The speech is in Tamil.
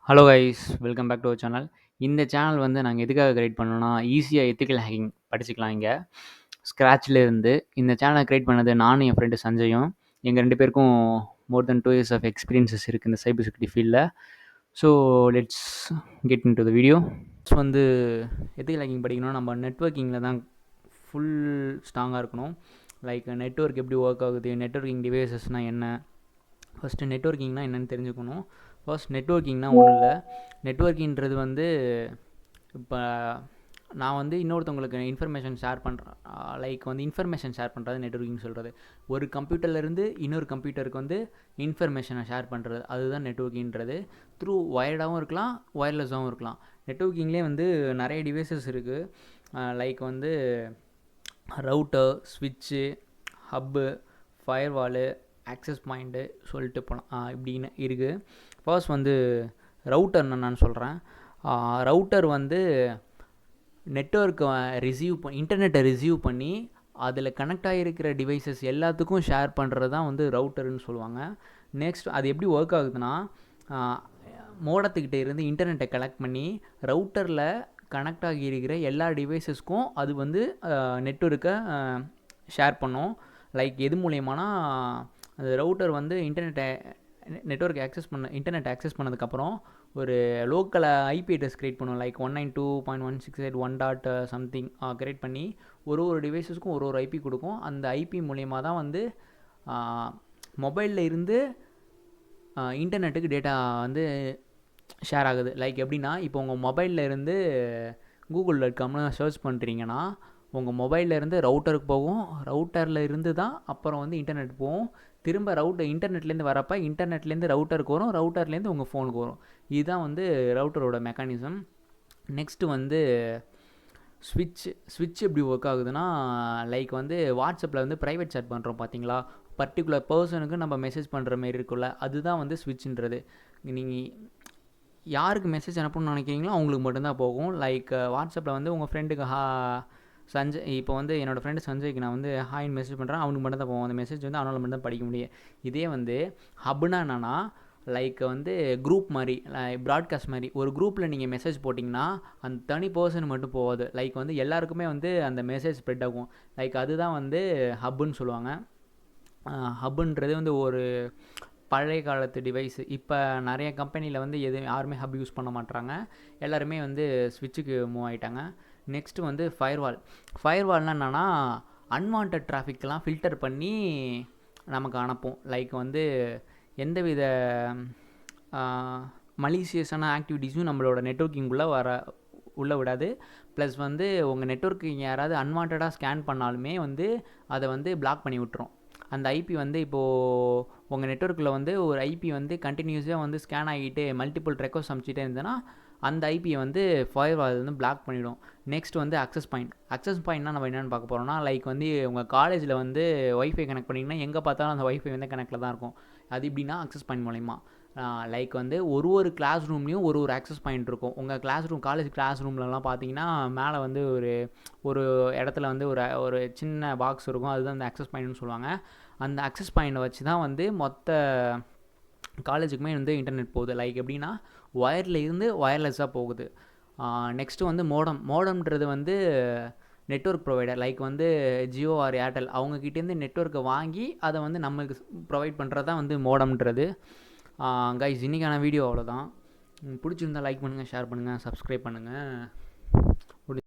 Hello guys, welcome back to our channel. இந்த சேனல் வந்து நாங்கள் எதுக்காக கிரியேட் பண்ணோம்னா, ஈஸியாக எத்திக்கல் ஹேக்கிங் படிச்சுக்கலாம் இங்கே ஸ்க்ராட்ச்ல இருந்து. இந்த சேனலை கிரியேட் பண்ணது நானும் என் ஃப்ரெண்டு சஞ்சயும். எங்கள் 2 பேருக்கும் மோர் தென் 2 years ஆஃப் எக்ஸ்பீரியன்ஸஸ் இருக்குது இந்த சைபர் செக்யூரிட்டி ஃபீல்டில். So let's get in to the video. வந்து எத்திக்கல் ஹேக்கிங் படிக்கணும்னா நம்ம நெட்வொர்க்கிங்கில் தான் ஃபுல் ஸ்ட்ராங்காக இருக்கணும். லைக் நெட்வொர்க் எப்படி ஒர்க் ஆகுது, நெட்வொர்க்கிங் டிவைசஸ்னால் என்ன, ஃபஸ்ட்டு நெட்வொர்க்கிங்னால் என்னென்னு தெரிஞ்சுக்கணும். ஃபர்ஸ்ட் நெட்வொர்க்கிங்னா ஒன்றும் இல்லை. நெட்வொர்க்கிங்கிறது வந்து இப்போ நான் வந்து இன்னொருத்தவங்களுக்கு இன்ஃபர்மேஷன் ஷேர் பண்ணுறேன். லைக் வந்து இன்ஃபர்மேஷன் ஷேர் பண்ணுறது நெட்வொர்க்கிங் சொல்கிறது. ஒரு கம்ப்யூட்டர்லேருந்து இன்னொரு கம்ப்யூட்டருக்கு வந்து இன்ஃபர்மேஷனை ஷேர் பண்ணுறது, அதுதான் நெட்வொர்க்கிங்கிறது. த்ரூ வயர்டாகவும் இருக்கலாம், ஒயர்லெஸ்ஸாகவும் இருக்கலாம். நெட்வொர்க்கிங்லேயே வந்து நிறைய டிவைசஸ் இருக்குது. லைக் வந்து ரவுட்டர், ஸ்விட்ச்சு, ஹப்பு, ஃபயர்வாலு, ஆக்சஸ் பாயிண்ட்டு சொல்லிட்டு போகலாம். இப்படின்னு இருக்குது. ஃபர்ஸ்ட் வந்து ரவுட்டர் நான் சொல்கிறேன். ரவுட்டர் வந்து நெட்வொர்க்கை இன்டர்நெட்டை ரிசீவ் பண்ணி அதில் கனெக்ட் ஆகிருக்கிற டிவைசஸ் எல்லாத்துக்கும் ஷேர் பண்ணுறது தான் வந்து ரவுட்டர்னு சொல்லுவாங்க. நெக்ஸ்ட் அது எப்படி ஒர்க் ஆகுதுன்னா, மோடத்துக்கிட்ட இருந்து இன்டர்நெட்டை கலெக்ட் பண்ணி ரவுட்டரில் கனெக்ட் ஆகியிருக்கிற எல்லா டிவைசஸ்க்கும் அது வந்து நெட்வொர்க்கை ஷேர் பண்ணும். லைக் எது மூலயமானா, அந்த ரவுட்டர் வந்து நெட்வொர்க் இன்டர்நெட் ஆக்சஸ் பண்ணதுக்கப்புறம் ஒரு லோக்கல் ஐபி அட்ரஸ் க்ரியேட் பண்ணும். லைக் 192.168.1. சம்திங் க்ரியேட் பண்ணி ஒரு டிவைஸஸ்க்கும் ஒரு ஐபி கொடுக்கும். அந்த ஐபி மூலயமா தான் வந்து மொபைலில் இருந்து இன்டர்நெட்டுக்கு டேட்டா வந்து ஷேர் ஆகுது. லைக் எப்படின்னா, இப்போ உங்கள் மொபைலில் இருந்து google.comனு சர்ச் பண்ணுறீங்கன்னா, உங்கள் மொபைலில் இருந்து ரவுட்டருக்கு போகும். ரவுட்டரில் இருந்து தான் அப்புறம் வந்து இன்டர்நெட் போகும். திரும்ப இன்டர்நெட்லேருந்து வரப்போ இன்டர்நெட்லேருந்து ரவுட்டருக்கு வரும், ரவுட்டர்லேருந்து உங்கள் ஃபோனுக்கு வரும். இதுதான் வந்து ரவுட்டரோட மெக்கானிசம். நெக்ஸ்ட்டு வந்து ஸ்விட்ச் எப்படி ஒர்க் ஆகுதுன்னா, லைக் வந்து வாட்ஸ்அப்பில் வந்து ப்ரைவேட் சேட் பண்ணுறோம் பார்த்தீங்களா, பர்டிகுலர் பர்சனுக்கு நம்ம மெசேஜ் பண்ணுற மாரி இருக்குல்ல, அதுதான் வந்து ஸ்விட்ச்ன்றது. நீங்கள் யாருக்கு மெசேஜ் அனுப்பணும்னு நினைக்கிறீங்களோ அவங்களுக்கு மட்டும்தான் போகும். லைக் வாட்ஸ்அப்பில் வந்து உங்கள் ஃப்ரெண்டுக்கு சஞ்சய், இப்போ வந்து என்னோடய ஃப்ரெண்டு சஞ்சய்க்கு நான் வந்து ஹாய்னு மெசேஜ் பண்ணுறேன், அவனுக்கு மட்டும் தான் போகும். அந்த மெசேஜ் வந்து அவனால் மட்டும் தான் படிக்க முடியும். இதே வந்து ஹப்னா என்னன்னா, லைக் வந்து குரூப் மாதிரி, ப்ராட்காஸ்ட் மாதிரி. ஒரு குரூப்பில் நீங்கள் மெசேஜ் போட்டிங்கன்னா அந்த தனி பர்சன் மட்டும் போகாது. லைக் வந்து எல்லாருக்குமே வந்து அந்த மெசேஜ் ஸ்ப்ரெட் ஆகும். லைக் அதுதான் வந்து ஹப்புன்னு சொல்லுவாங்க. ஹப்புன்றது வந்து ஒரு பழைய காலத்து டிவைஸு. இப்போ நிறைய கம்பெனியில் வந்து யாருமே ஹப் யூஸ் பண்ண மாட்டாங்க. எல்லாருமே வந்து ஸ்விட்சுக்கு மூவ் ஆகிட்டாங்க. நெக்ஸ்ட்டு வந்து ஃபயர்வால்னால் என்னென்னா, அன்வான்ட் டிராஃபிக்லாம் ஃபில்டர் பண்ணி நமக்கு அனுப்பும். லைக் வந்து எந்தவித மலீசியஸான ஆக்டிவிட்டீஸும் நம்மளோட நெட்வொர்க்கிங்குள்ளே உள்ளே விடாது. ப்ளஸ் வந்து உங்கள் நெட்வொர்க்கிங் யாராவது அன்வான்டாக ஸ்கேன் பண்ணாலுமே வந்து அதை வந்து பிளாக் பண்ணி விட்டுரும். அந்த ஐபி வந்து இப்போது உங்கள் நெட்வொர்க்கில் வந்து ஒரு ஐபி வந்து கண்டினியூஸாக வந்து ஸ்கேன் ஆகிட்டு மல்டிபிள் ரெக்வஸ்ட் அனுப்பிச்சிட்டே இருந்ததுன்னா அந்த ஐபியை வந்து ஃபயர்வால் வந்து பிளாக் பண்ணிவிடும். நெக்ஸ்ட் வந்து அக்சஸ் பாயிண்ட்னா நம்ம என்னென்னு பார்க்க போகிறோம்னா, லைக் வந்து உங்கள் காலேஜில் வந்து ஒய்ஃபை கனெக்ட் பண்ணிங்கன்னா எங்கே பார்த்தாலும் அந்த ஒய்ஃபை வந்து கனெக்டில் தான் இருக்கும். அது எப்படின்னா அக்சஸ் பாயிண்ட் மூலயமா. லைக் வந்து ஒரு கிளாஸ் ரூம்லேயும் ஒரு ஆக்சஸ் பாயிண்ட் இருக்கும். உங்கள் காலேஜ் கிளாஸ் ரூம்லலாம் பார்த்தீங்கன்னா மேலே வந்து ஒரு இடத்துல வந்து ஒரு சின்ன பாக்ஸ் இருக்கும். அதுதான் அந்த அக்சஸ் பாயிண்ட்னு சொல்லுவாங்க. அந்த அக்சஸ் பாயிண்டை வச்சு தான் வந்து மொத்த காலேஜுக்குமே வந்து இன்டர்நெட் போகுது. லைக் எப்படின்னா, ஒயரில் இருந்து ஒயர்லெஸ்ஸாக போகுது. நெக்ஸ்ட்டு வந்து மோடம்ன்றது வந்து நெட்வொர்க் ப்ரொவைடர். லைக் வந்து ஜியோ ஆர் ஏர்டெல் அவங்கக்கிட்டேருந்து நெட்வொர்க்கை வாங்கி அதை வந்து நம்மளுக்கு ப்ரொவைட் பண்ணுறது தான் வந்து மோடம்ன்றது. கைஸ், இன்றைக்கான வீடியோ அவ்வளோதான். பிடிச்சிருந்தால் லைக் பண்ணுங்கள், ஷேர் பண்ணுங்கள், சப்ஸ்கிரைப் பண்ணுங்கள்.